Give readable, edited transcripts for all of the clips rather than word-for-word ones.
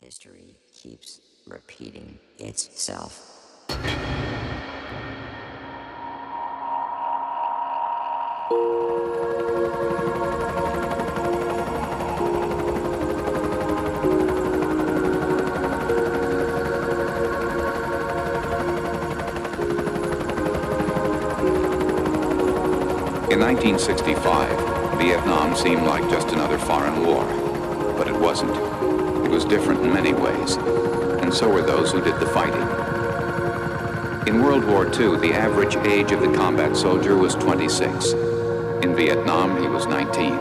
History keeps repeating itself. In 1965, Vietnam seemed like just another foreign war, but it wasn't. It was different in many ways, and so were those who did the fighting. In World War II, the average age of the combat soldier was 26. In Vietnam, he was 19.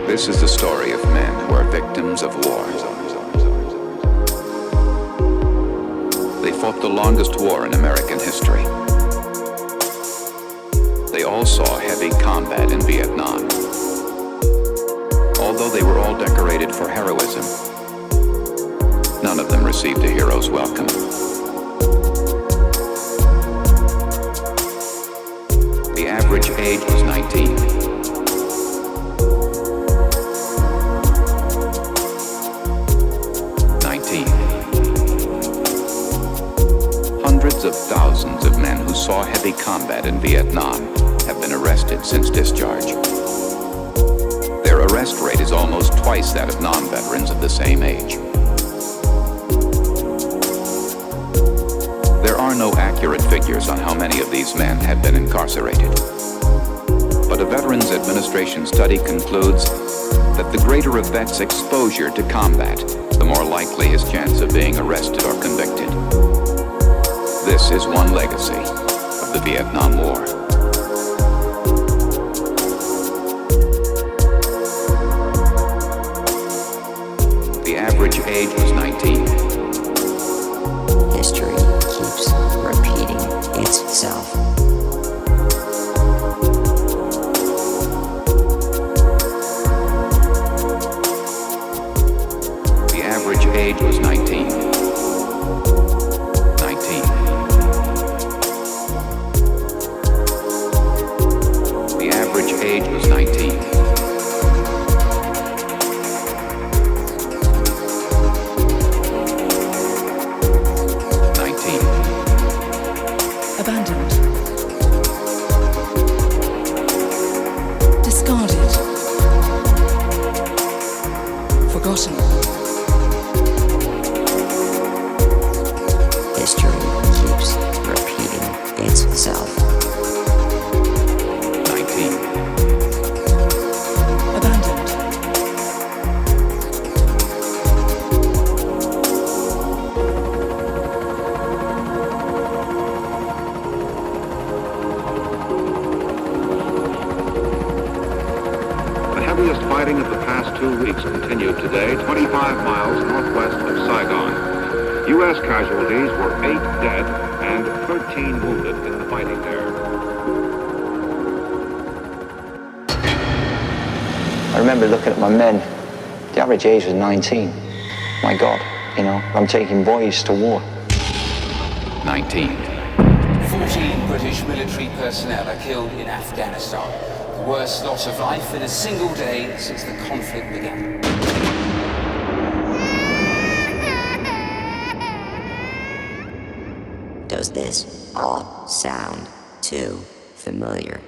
This is the story of men who are victims of war. They fought the longest war in American history. They all saw heavy combat in Vietnam. Although they were all decorated for heroism, none of them received a hero's welcome. The average age was 19. Hundreds of thousands of men who saw heavy combat in Vietnam have been arrested since discharge. Their arrest rate is almost twice that of non-veterans of the same age. There are no accurate figures on how many of these men have been incarcerated. But a Veterans Administration study concludes that the greater a vet's exposure to combat, the more likely his chance of being arrested or convicted. This is one legacy of the Vietnam War. The average age was 19. History keeps repeating itself. The average age was 19. Age was 19. Abandoned. Discarded. Forgotten. History keeps repeating itself. Fighting of the past 2 weeks continued today, 25 miles northwest of Saigon. U.S. casualties were 8 dead and 13 wounded in the fighting there. I remember looking at my men. The average age was 19. My God, I'm taking boys to war. 19. 14 British military personnel are killed in Afghanistan. The worst loss of life in a single day since the conflict began. Does this all sound too familiar?